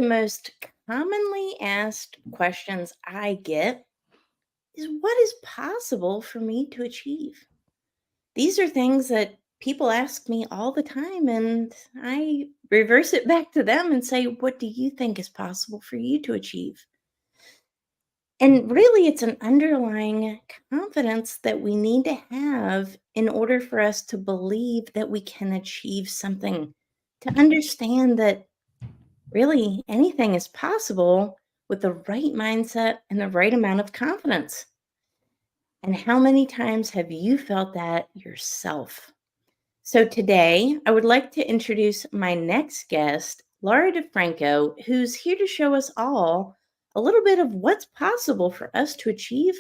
the most commonly asked questions I get is what is possible for me to achieve? These are things that people ask me all the time, and I reverse it back to them and say, what do you think is possible for you to achieve? And really, it's an underlying confidence that we need to have in order for us to believe that we can achieve something, to understand that really anything is possible with the right mindset and the right amount of confidence. And how many times have you felt that yourself? So today, I would like to introduce my next guest, Laura Di Franco, who's here to show us all a little bit of what's possible for us to achieve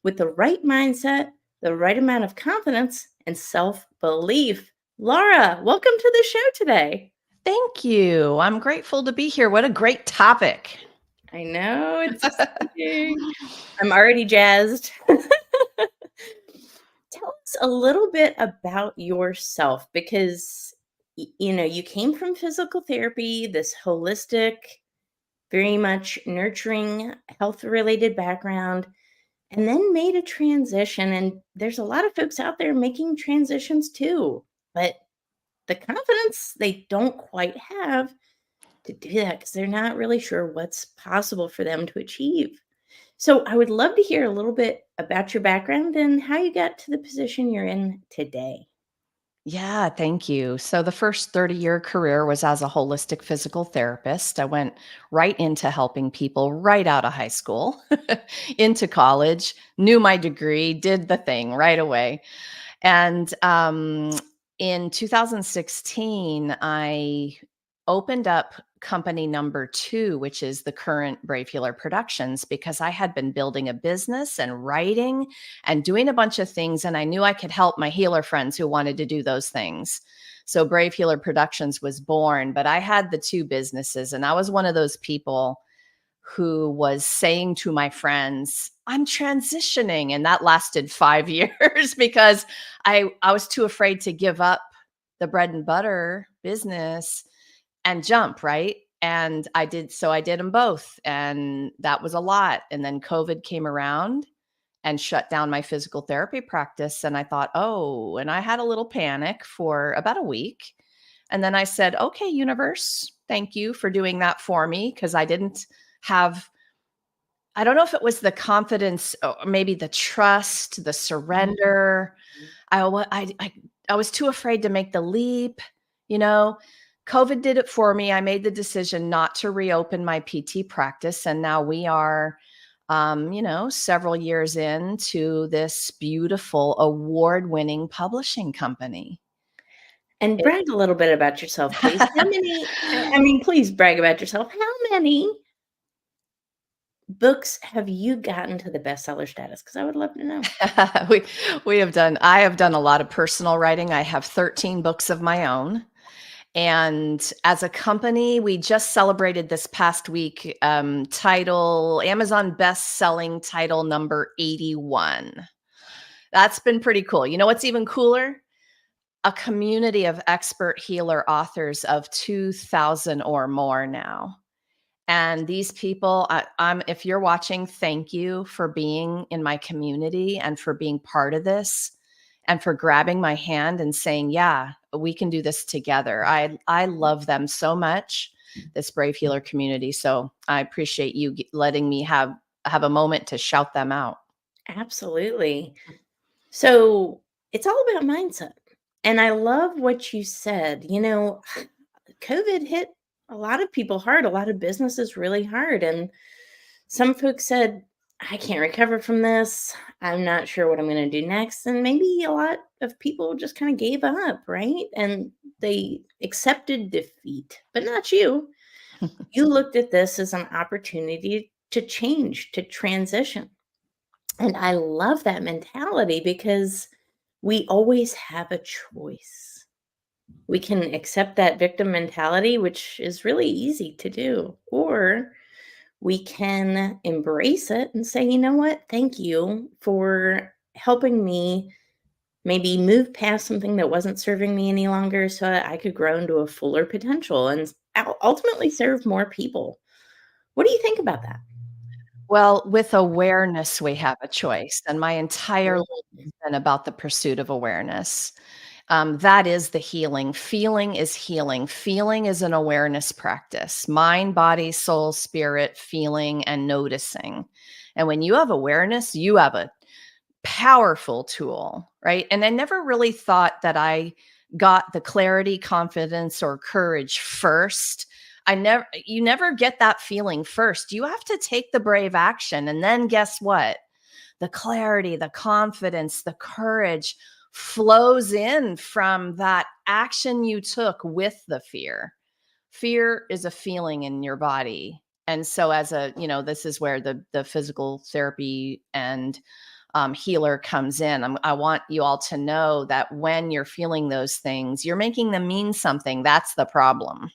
with the right mindset, the right amount of confidence, and self belief. Laura, welcome to the show today. Thank you. I'm grateful to be here. What a great topic. I know, it's exciting. I'm already jazzed. Tell us a little bit about yourself because you came from physical therapy, this holistic, very much nurturing, health related background, and then made a transition. And there's a lot of folks out there making transitions too, but the confidence they don't quite have to do that because they're not really sure what's possible for them to achieve. So I would love to hear a little bit about your background and how you got to the position you're in today. Yeah, thank you. So, the first 30-year career was as a holistic physical therapist. I went right into helping people right out of high school, into college, knew my degree, did the thing right away. And in 2016, I opened up company number 2, which is the current Brave Healer Productions, because I had been building a business and writing and doing a bunch of things. And I knew I could help my healer friends who wanted to do those things. So Brave Healer Productions was born, but I had the 2 businesses. And I was one of those people who was saying to my friends, I'm transitioning. And that lasted 5 years because I was too afraid to give up the bread and butter business and jump, right? And I did them both. And that was a lot. And then COVID came around and shut down my physical therapy practice. And I thought, oh, and I had a little panic for about a week. And then I said, okay, universe, thank you for doing that for me. Cause I didn't have, I don't know if it was the confidence or maybe the trust, the surrender. I was too afraid to make the leap. You know, COVID did it for me. I made the decision not to reopen my PT practice. And now we are, several years into this beautiful award-winning publishing company. And brag a little bit about yourself, please. How many, I mean, please brag about yourself. How many books have you gotten to the bestseller status? Because I would love to know. I have done a lot of personal writing. I have 13 books of my own. And as a company, we just celebrated this past week Amazon best-selling title number 81. That's been pretty cool. You know what's even cooler? A community of expert healer authors of 2,000 or more now. And these people, if you're watching, thank you for being in my community and for being part of this and for grabbing my hand and saying, yeah, we can do this together. I love them so much, this Brave Healer community. So I appreciate you letting me have a moment to shout them out. Absolutely. So it's all about mindset. And I love what you said. COVID hit a lot of people hard, a lot of businesses really hard. And some folks said, I can't recover from this. I'm not sure what I'm going to do next. And maybe a lot of people just kind of gave up, right? And they accepted defeat, but not you. You looked at this as an opportunity to change, to transition. And I love that mentality because we always have a choice. We can accept that victim mentality, which is really easy to do, or we can embrace it and say, you know what? Thank you for helping me maybe move past something that wasn't serving me any longer so that I could grow into a fuller potential and ultimately serve more people. What do you think about that? Well, with awareness, we have a choice, and my entire life Mm. has been about the pursuit of awareness. That is the healing. Feeling is healing. Feeling is an awareness practice. Mind, body, soul, spirit, feeling, and noticing. And when you have awareness, you have a powerful tool, right? And I never really thought that I got the clarity, confidence, or courage first. You never get that feeling first. You have to take the brave action. And then guess what? The clarity, the confidence, the courage flows in from that action you took with the fear. Fear is a feeling in your body. And so as a, this is where the physical therapy and healer comes in. I want you all to know that when you're feeling those things, you're making them mean something. That's the problem.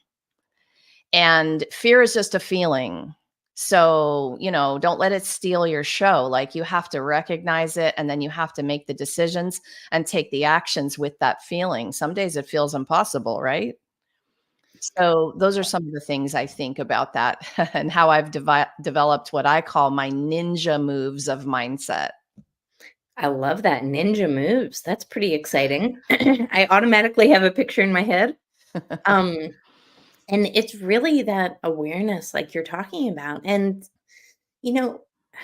And fear is just a feeling. So, don't let it steal your show. Like you have to recognize it and then you have to make the decisions and take the actions with that feeling. Some days it feels impossible, right? So, those are some of the things I think about that and how I've developed what I call my ninja moves of mindset. I love that ninja moves. That's pretty exciting. I automatically have a picture in my head. Um, and it's really that awareness like you're talking about. And, you know,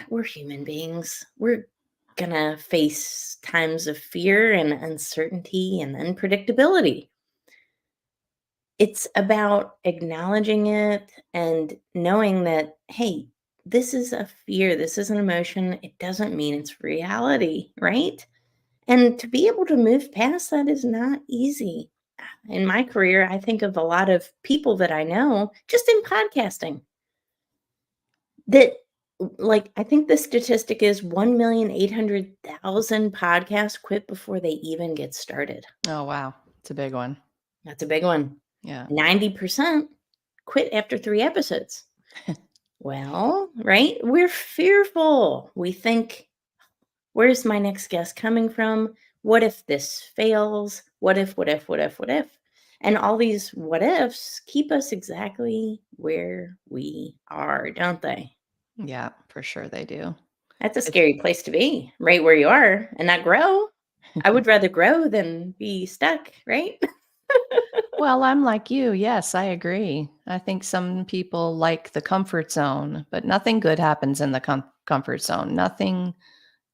we're human beings. We're gonna face times of fear and uncertainty and unpredictability. It's about acknowledging it and knowing that, hey, this is a fear, this is an emotion. It doesn't mean it's reality, right? And to be able to move past that is not easy. In my career, I think of a lot of people that I know just in podcasting that, like, I think the statistic is 1,800,000 podcasts quit before they even get started. Oh, wow. It's a big one. That's a big one. Yeah. 90% quit after 3 episodes. Well, right? We're fearful. We think, where's my next guest coming from? What if this fails? What if, what if, what if, what if? And all these what ifs keep us exactly where we are, don't they? Yeah, for sure they do. That's a It's scary place to be, right where you are and not grow. I would rather grow than be stuck, right? Well, I'm like you. Yes, I agree. I think some people like the comfort zone, but nothing good happens in the comfort zone. Nothing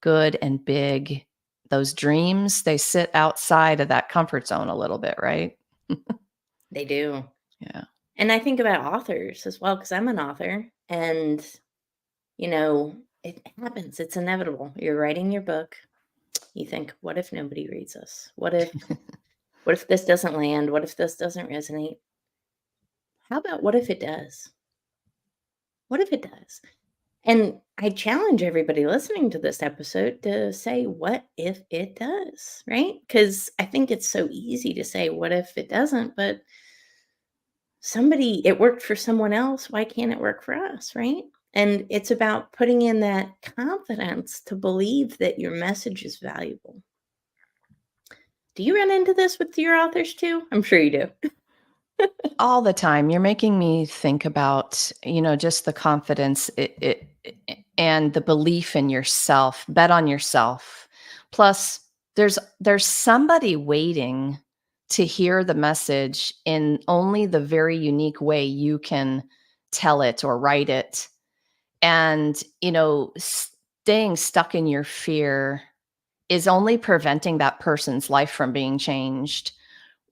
good and big. Those dreams, they sit outside of that comfort zone a little bit, right? They do. Yeah. And I think about authors as well, because I'm an author and, you know, it happens. It's inevitable. You're writing your book. You think, what if nobody reads this? What if this doesn't land? What if this doesn't resonate? How about what if it does? What if it does? And I challenge everybody listening to this episode to say, what if it does? Right? Because I think it's so easy to say, what if it doesn't? But it worked for someone else. Why can't it work for us? Right? And it's about putting in that confidence to believe that your message is valuable. Do you run into this with your authors too? I'm sure you do. All the time. You're making me think about, just the confidence and the belief in yourself. Bet on yourself. Plus, there's somebody waiting to hear the message in only the very unique way you can tell it or write it. And, staying stuck in your fear is only preventing that person's life from being changed.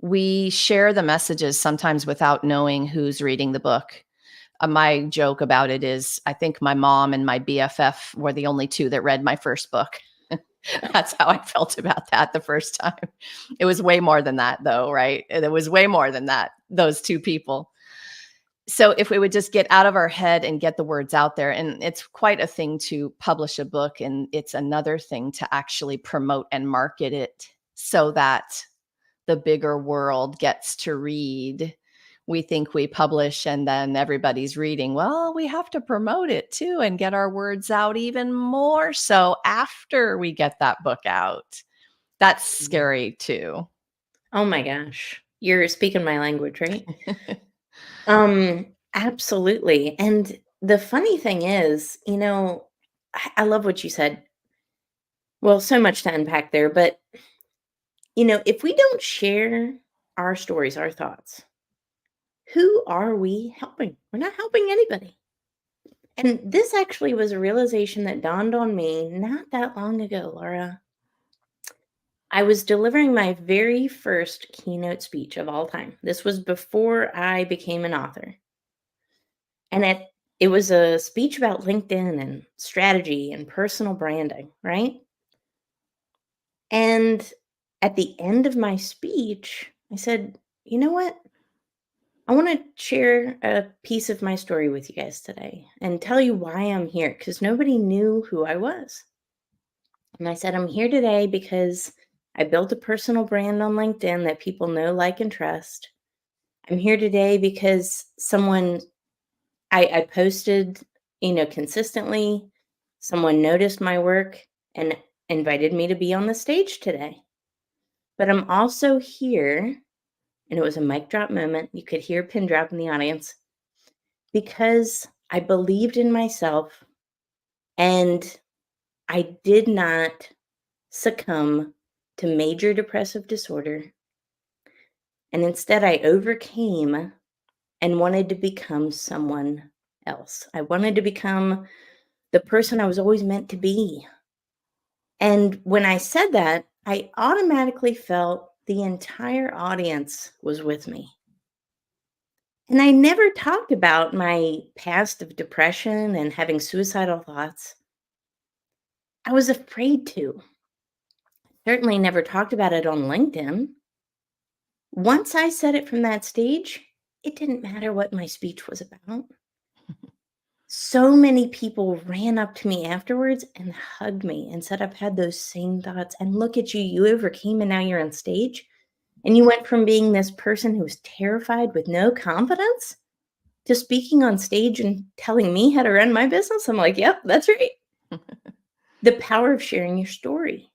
We share the messages sometimes without knowing who's reading the book. My joke about it is I think my mom and my BFF were the only two that read my first book. That's how I felt about that the first time. It was way more than that, though, right? It was way more than that, those two people. So if we would just get out of our head and get the words out there, and it's quite a thing to publish a book, and it's another thing to actually promote and market it so that the bigger world gets to read. We think we publish and then everybody's reading. Well, we have to promote it too and get our words out even more so after we get that book out. That's Mhm. scary too. Oh my gosh. You're speaking my language, right? Absolutely. And the funny thing is, I love what you said. Well, so much to unpack there, but if we don't share our stories, our thoughts, who are we helping? We're not helping anybody. And this actually was a realization that dawned on me not that long ago, Laura. I was delivering my very first keynote speech of all time. This was before I became an author. And it was a speech about LinkedIn and strategy and personal branding, right? And at the end of my speech, I said, you know what? I want to share a piece of my story with you guys today and tell you why I'm here because nobody knew who I was. And I said, I'm here today because I built a personal brand on LinkedIn that people know, like, and trust. I'm here today because I posted, consistently. Someone noticed my work and invited me to be on the stage today. But I'm also here, and it was a mic drop moment. You could hear a pin drop in the audience because I believed in myself and I did not succumb to major depressive disorder. And instead, I overcame and wanted to become someone else. I wanted to become the person I was always meant to be. And when I said that, I automatically felt the entire audience was with me. And I never talked about my past of depression and having suicidal thoughts. I was afraid to. Certainly never talked about it on LinkedIn. Once I said it from that stage, it didn't matter what my speech was about. So many people ran up to me afterwards and hugged me and said, I've had those same thoughts. And look at you, you overcame and now you're on stage. And you went from being this person who was terrified with no confidence to speaking on stage and telling me how to run my business. I'm like, yep, that's right. The power of sharing your story.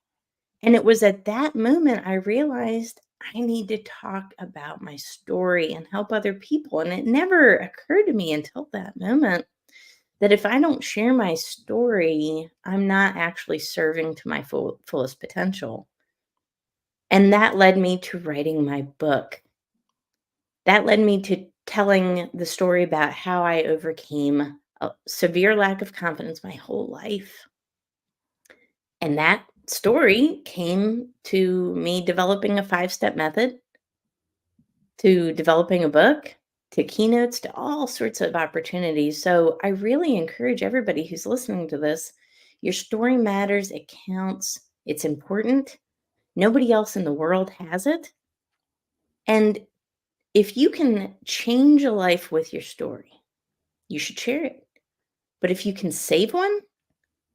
And it was at that moment I realized I need to talk about my story and help other people. And it never occurred to me until that moment that if I don't share my story, I'm not actually serving to my fullest potential. And that led me to writing my book. That led me to telling the story about how I overcame a severe lack of confidence my whole life. And that story came to me developing a 5-step method, to developing a book, to keynotes, to all sorts of opportunities. So I really encourage everybody who's listening to this, your story matters, it counts, it's important. Nobody else in the world has it. And if you can change a life with your story, you should share it. But if you can save one,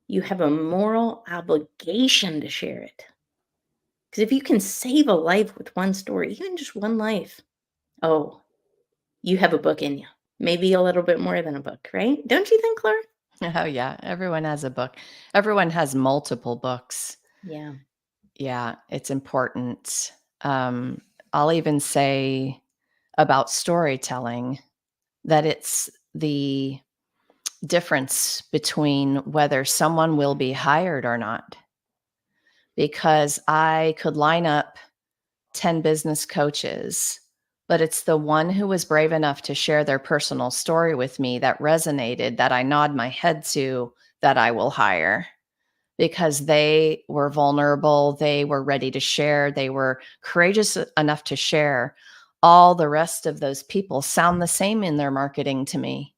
you have a moral obligation to share it. Because if you can save a life with one story, even just one life, oh, you have a book in you. Maybe a little bit more than a book, right? Don't you think, Laura? Oh, yeah. Everyone has a book. Everyone has multiple books. Yeah. Yeah, it's important. Um, I'll even say about storytelling that it's the difference between whether someone will be hired or not. Because I could line up 10 business coaches, but it's the one who was brave enough to share their personal story with me that resonated, that I nod my head to, that I will hire because they were vulnerable. They were ready to share. They were courageous enough to share. All the rest of those people sound the same in their marketing to me,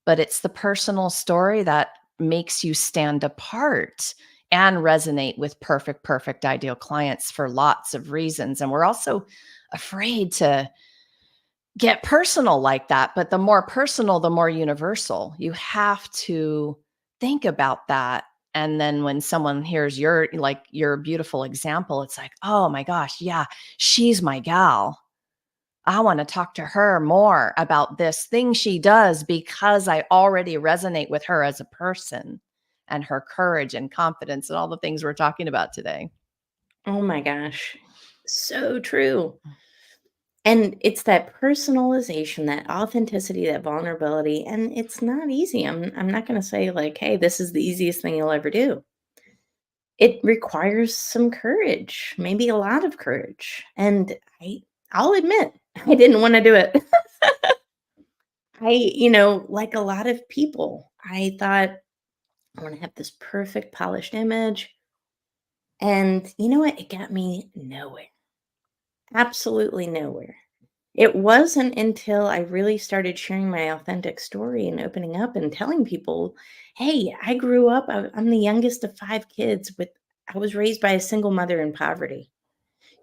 but it's the personal story that makes you stand apart and resonate with perfect ideal clients for lots of reasons. And we're also afraid to get personal like that, but the more personal, the more universal. You have to think about that. And then when someone hears your beautiful example, it's like, oh my gosh, yeah, she's my gal. I want to talk to her more about this thing she does because I already resonate with her as a person and her courage and confidence and all the things we're talking about today. Oh my gosh. So true. And it's that personalization, that authenticity, that vulnerability, and it's not easy. I'm not gonna say like, "Hey, this is the easiest thing you'll ever do." It requires some courage, maybe a lot of courage, and I'll admit, I didn't wanna do it. Like a lot of people, I thought, "I wanna have this perfect polished image," and you know what? It got me nowhere, absolutely nowhere. It wasn't until I really started sharing my authentic story and opening up and telling people, "Hey, I grew up I'm the youngest of 5 kids with I was raised by a single mother in poverty."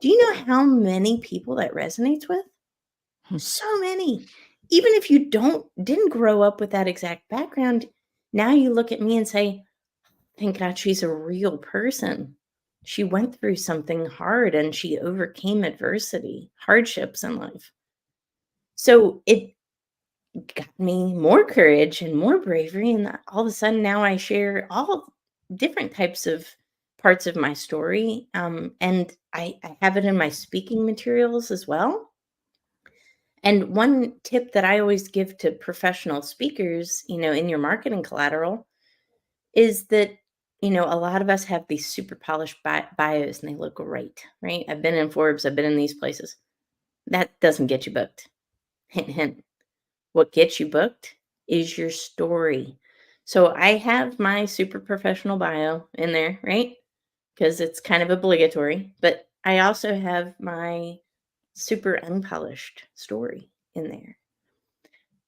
Do you know how many people that resonates with? So many. Even if you didn't grow up with that exact background, now you look at me and say, "Thank God she's a real person. She went through something hard and she overcame adversity, hardships in life." So it got me more courage and more bravery, and all of a sudden now I share all different types of parts of my story, and I have it in my speaking materials as well. And one tip that I always give to professional speakers, in your marketing collateral, is that a lot of us have these super polished bios and they look great, right? I've been in Forbes, I've been in these places. That doesn't get you booked. Hint, hint. What gets you booked is your story. So I have my super professional bio in there, right? Because it's kind of obligatory. But I also have my super unpolished story in there.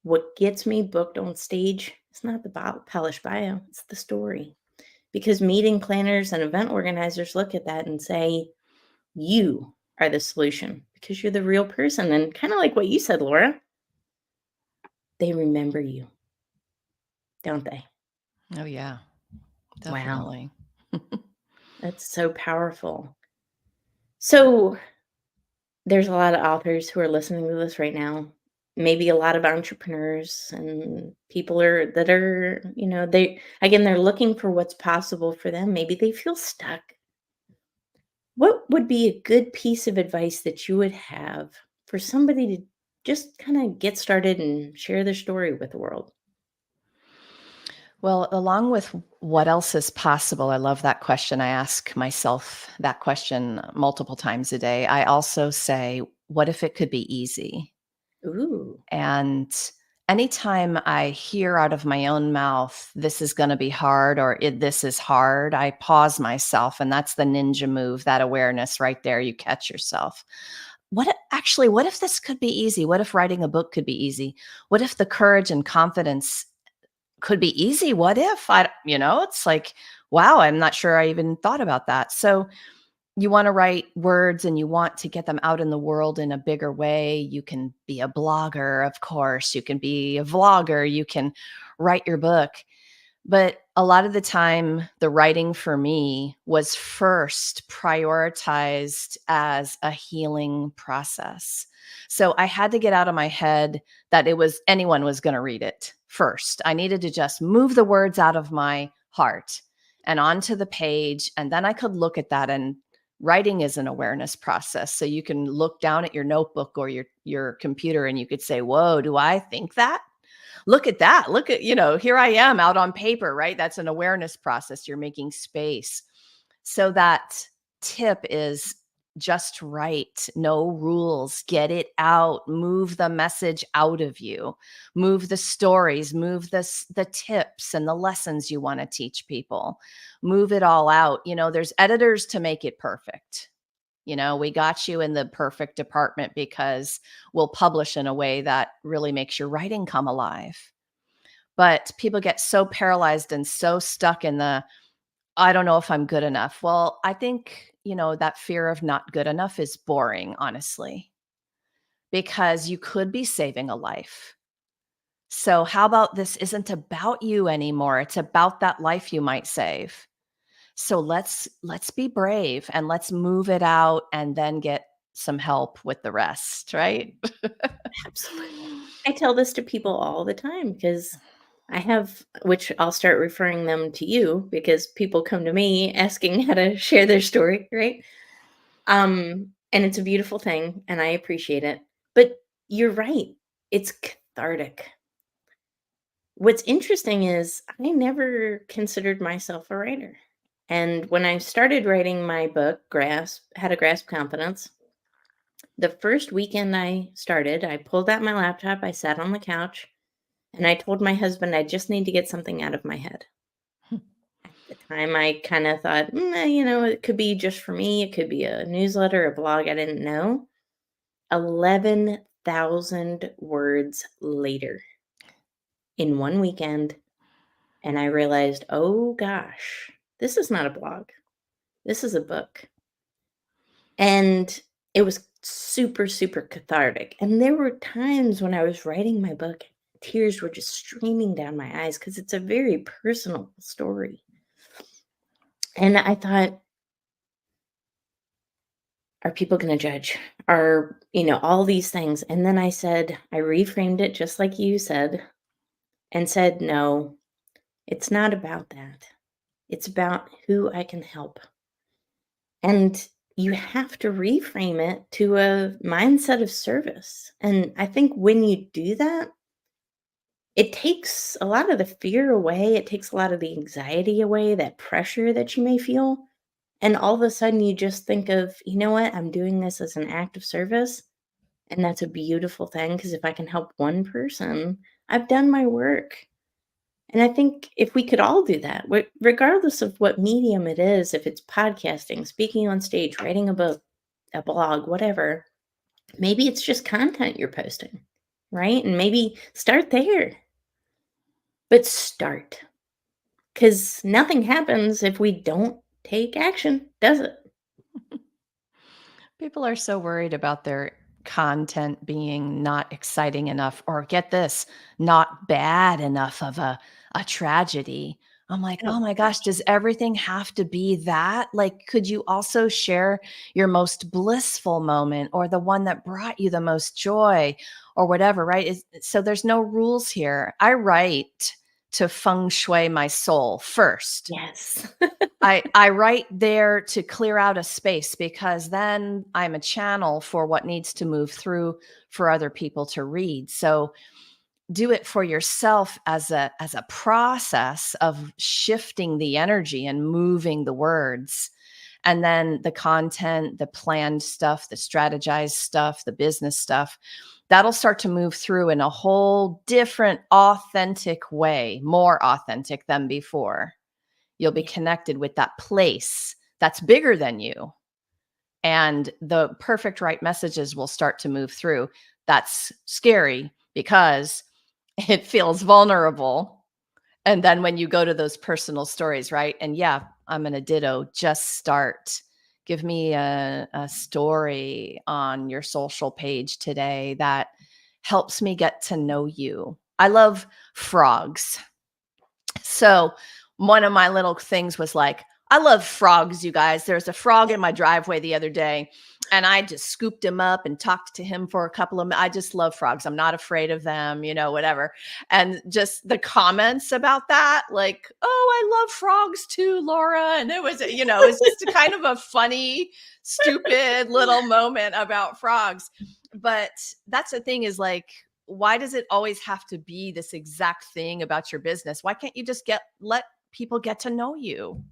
What gets me booked on stage is not the polished bio, it's the story. Because meeting planners and event organizers look at that and say, you are the solution because you're the real person. And kind of like what you said, Laura, they remember you, don't they? Oh, yeah, Wow. definitely. That's so powerful. So, there's a lot of authors who are listening to this right now. Maybe a lot of entrepreneurs and people they're looking for what's possible for them. Maybe they feel stuck. What would be a good piece of advice that you would have for somebody to just kind of get started and share their story with the world? Well, along with what else is possible, I love that question. I ask myself that question multiple times a day. I also say, what if it could be easy? Ooh, And anytime I hear out of my own mouth, this is going to be hard or this is hard, I pause myself. And that's the ninja move, that awareness right there. You catch yourself. What if this could be easy? What if writing a book could be easy? What if the courage and confidence could be easy? What if it's like, wow, I'm not sure I even thought about that. So you want to write words and you want to get them out in the world in a bigger way. You can be a blogger, of course. You can be a vlogger. You can write your book. But a lot of the time, the writing for me was first prioritized as a healing process. So I had to get out of my head that anyone was going to read it first. I needed to just move the words out of my heart and onto the page. And then I could look at that, and writing is an awareness process. So you can look down at your notebook or your computer and you could say, whoa, do I think that? Look at that. Look at, here I am out on paper, right? That's an awareness process. You're making space. So that tip is just write, no rules, get it out, move the message out of you, move the stories, move the tips and the lessons you want to teach people, move it all out. There's editors to make it perfect. We got you in the perfect department because we'll publish in a way that really makes your writing come alive. But people get so paralyzed and so stuck in I don't know if I'm good enough. Well, I think, that fear of not good enough is boring, honestly, because you could be saving a life. So how about this isn't about you anymore? It's about that life you might save. So let's be brave and let's move it out and then get some help with the rest, right? absolutely. I tell this to people all the time because which I'll start referring them to you because people come to me asking how to share their story, right? And it's a beautiful thing, and I appreciate it. You're right. It's cathartic. What's interesting is I never considered myself a writer. And when I started writing my book, How to Grasp Confidence, the first weekend I started, I pulled out my laptop, I sat on the couch, and I told my husband I just need to get something out of my head. At the time, I kind of thought, it could be just for me. It could be a newsletter, a blog. I didn't know. 11,000 words later in one weekend. And I realized, oh gosh, this is not a blog. This is a book. And it was super, super cathartic. And there were times when I was writing my book, tears were just streaming down my eyes because it's a very personal story. And I thought, are people going to judge? All these things. And then I reframed it just like you said and said, no, it's not about that. It's about who I can help. And you have to reframe it to a mindset of service. And I think when you do that, it takes a lot of the fear away. It takes a lot of the anxiety away, that pressure that you may feel. And all of a sudden, you just think of, you know what? I'm doing this as an act of service. And that's a beautiful thing because if I can help one person, I've done my work. And I think if we could all do that, regardless of what medium it is, if it's podcasting, speaking on stage, writing a book, a blog, whatever, maybe it's just content you're posting, right? And maybe start there, but start because nothing happens if we don't take action, does it? People are so worried about their content being not exciting enough, or get this, not bad enough of a tragedy. I'm like, Oh, oh my gosh, gosh. does everything have to be that? Like, could you also share your most blissful moment or the one that brought you the most joy or whatever, right? So there's no rules here. I write to feng shui my soul first. Yes. I write there to clear out a space because then I'm a channel for what needs to move through for other people to read. So do it for yourself as a process of shifting the energy and moving the words. And then the content, the planned stuff, the strategized stuff, the business stuff, that'll start to move through in a whole different authentic way, more authentic than before. You'll be Yeah. connected with that place that's bigger than you. And the perfect right messages will start to move through. That's scary because it feels vulnerable. And then when you go to those personal stories, right? And yeah, I'm going to ditto, just start. Give me a story on your social page today that helps me get to know you. I love frogs. So one of my little things was like, I love frogs, you guys. There's a frog in my driveway the other day, and I just scooped him up and talked to him for a couple of minutes. I just love frogs. I'm not afraid of them, whatever. And just the comments about that, like, oh, I love frogs too, Laura. And it's just a kind of a funny, stupid little moment about frogs. But that's the thing, is like, why does it always have to be this exact thing about your business? Why can't you just let people get to know you?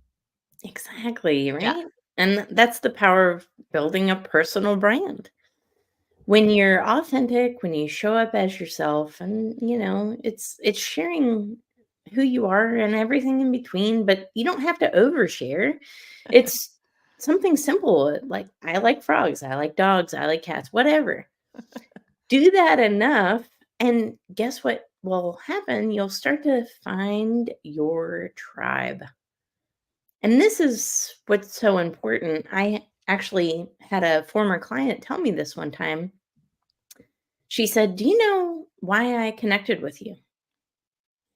Exactly, Yeah. right? And that's the power of building a personal brand. When you're authentic, when you show up as yourself and, it's sharing who you are and everything in between, but you don't have to overshare. It's something simple like I like frogs, I like dogs, I like cats, whatever. Do that enough and guess what will happen? You'll start to find your tribe. And this is what's so important. I actually had a former client tell me this one time. She said, "Do you know why I connected with you?" I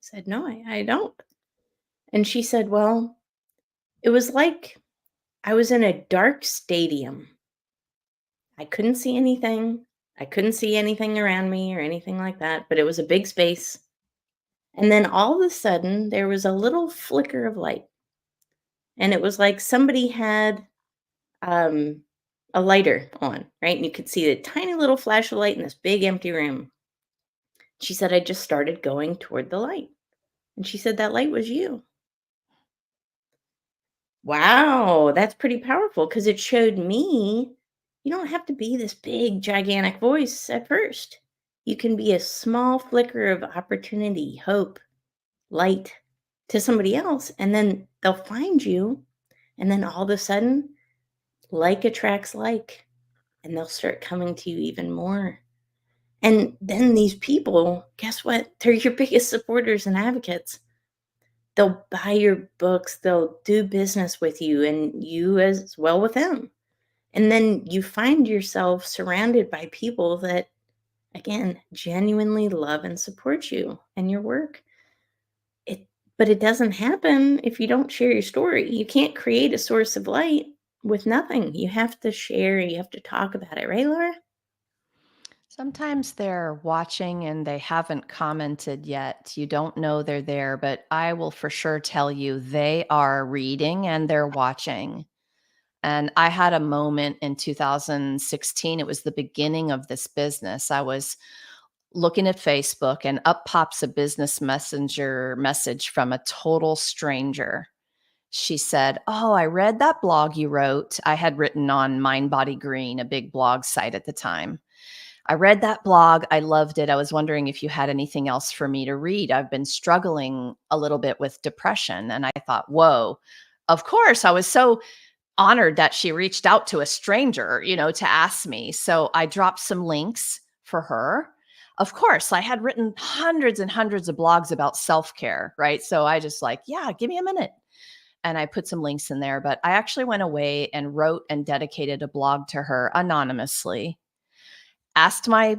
said, "No, I don't." And she said, "Well, it was like I was in a dark stadium. I couldn't see anything. I couldn't see anything around me or anything like that, but it was a big space. And then all of a sudden, there was a little flicker of light. And it was like somebody had um, a lighter on, right? And you could see the tiny little flash of light in this big empty room. She said, I just started going toward the light. And she said, that light was you. Wow, that's pretty powerful because it showed me you don't have to be this big, gigantic voice at first. You can be a small flicker of opportunity, hope, light to somebody else, and then they'll find you. And then all of a sudden, like attracts like, and they'll start coming to you even more. And then these people, guess what? They're your biggest supporters and advocates. They'll buy your books, they'll do business with you, and you as well with them. And then you find yourself surrounded by people that, again, genuinely love and support you and your work. It but it doesn't happen if you don't share your story. You can't create a source of light with nothing. You have to share, you have to talk about it, right, Laura? Sometimes they're watching and they haven't commented yet. You don't know they're there, but I will for sure tell you they are reading and they're watching. And I had a moment in 2016. It was the beginning of this business. I was looking at Facebook and up pops a business messenger message from a total stranger. She said, "Oh, I read that blog you wrote." I had written on Mind Body Green, a big blog site at the time. "I read that blog. I loved it. I was wondering if you had anything else for me to read. I've been struggling a little bit with depression." And I thought, whoa, of course. I was so honored that she reached out to a stranger, to ask me. So I dropped some links for her. Of course, I had written hundreds and hundreds of blogs about self care, right? So I just like, yeah, give me a minute. And I put some links in there. But I actually went away and wrote and dedicated a blog to her anonymously, asked my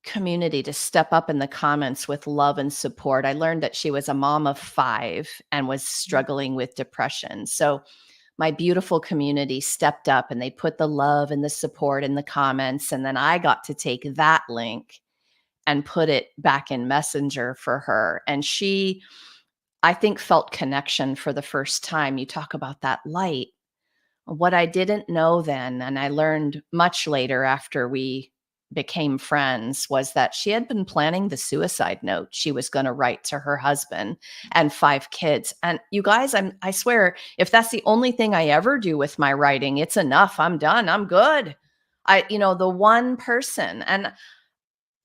community to step up in the comments with love and support. I learned that she was a mom of 5 and was struggling with depression. So my beautiful community stepped up and they put the love and the support in the comments. And then I got to take that link and put it back in Messenger for her. And she, I think, felt connection for the first time. You talk about that light. What I didn't know then, and I learned much later after we became friends, was that she had been planning the suicide note she was going to write to her husband and 5 kids. And you guys, I swear, if that's the only thing I ever do with my writing, it's enough. I'm done. I'm good. The one person. And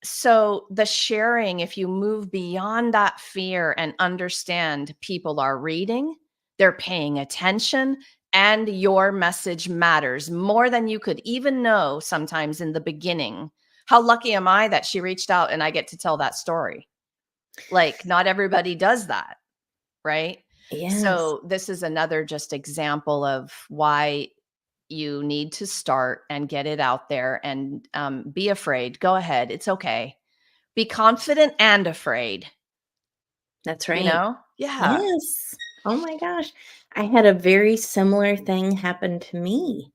so the sharing, if you move beyond that fear and understand people are reading, they're paying attention, and your message matters more than you could even know sometimes in the beginning. How lucky am I that she reached out and I get to tell that story? Like, not everybody does that, right? Yes, So this is another just example of why you need to start and get it out there, and be afraid. Go ahead. It's okay. Be confident and afraid, that's right. Yeah. Yes. Oh my gosh. I had a very similar thing happen to me.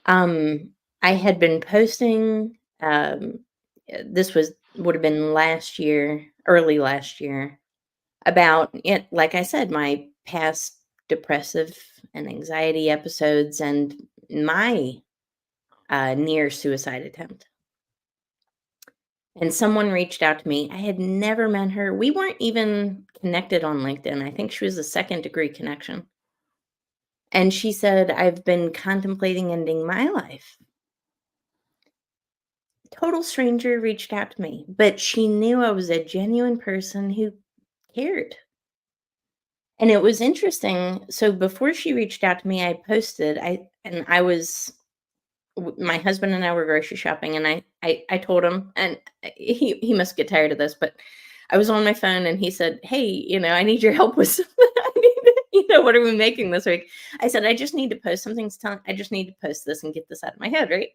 Um, I had been posting, this would have been last year, early last year, about it, like I said, my past depressive and anxiety episodes and my near suicide attempt. And someone reached out to me. I had never met her. We weren't even connected on LinkedIn. I think she was a second degree connection. And she said, I've been contemplating ending my life. Total stranger reached out to me, but she knew I was a genuine person who cared. And it was interesting. So before she reached out to me, I posted, I was my husband and I were grocery shopping, and I told him, and he must get tired of this, but I was on my phone and he said, "Hey, I need your help with something. I need, what are we making this week?" I said, "I just need to post something. I just need to post this and get this out of my head, right?"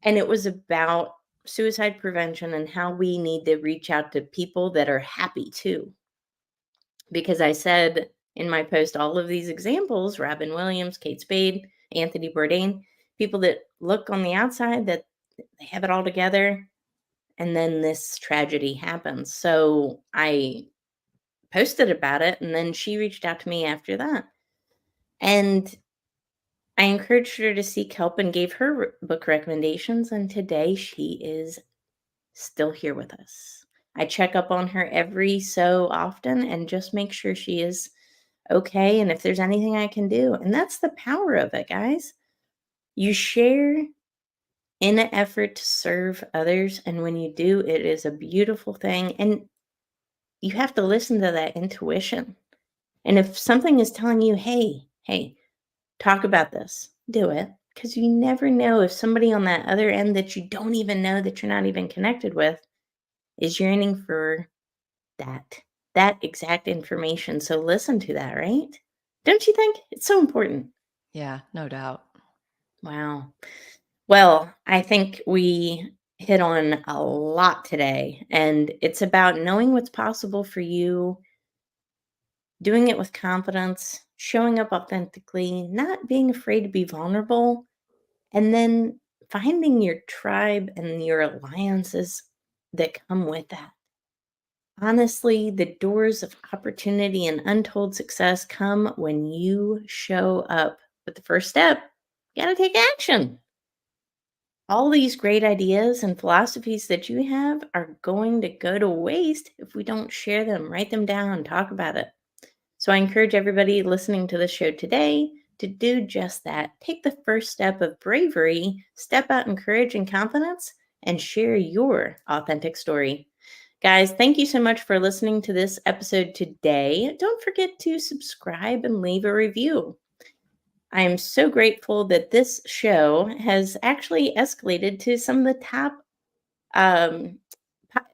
And it was about suicide prevention and how we need to reach out to people that are happy too. Because I said in my post all of these examples, Robin Williams, Kate Spade, Anthony Bourdain, people that look on the outside that they have it all together, and then this tragedy happens. So I posted about it, and then she reached out to me after that. And I encouraged her to seek help and gave her book recommendations, and today she is still here with us. I check up on her every so often and just make sure she is okay and if there's anything I can do. And that's the power of it, guys. You share in an effort to serve others, and when you do, it is a beautiful thing. And you have to listen to that intuition. And if something is telling you, hey, talk about this, do it. Because you never know if somebody on that other end that you don't even know, that you're not even connected with, is yearning for that that exact information. So listen to that, right? Don't you think? It's so important. Yeah, no doubt. Wow. Well, I think we hit on a lot today, and it's about knowing what's possible for you, doing it with confidence, showing up authentically, not being afraid to be vulnerable, and then finding your tribe and your alliances that come with that. Honestly, the doors of opportunity and untold success come when you show up. But the first step, you got to take action. All these great ideas and philosophies that you have are going to go to waste if we don't share them, write them down, talk about it. So I encourage everybody listening to the show today to do just that. Take the first step of bravery, step out in courage and confidence, and share your authentic story. Guys, thank you so much for listening to this episode today. Don't forget to subscribe and leave a review. I am so grateful that this show has actually escalated to some of the top, um,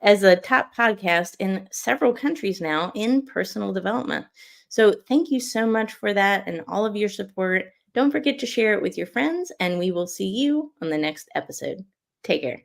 as a top podcast in several countries now in personal development. So thank you so much for that and all of your support. Don't forget to share it with your friends, and we will see you on the next episode. Take care.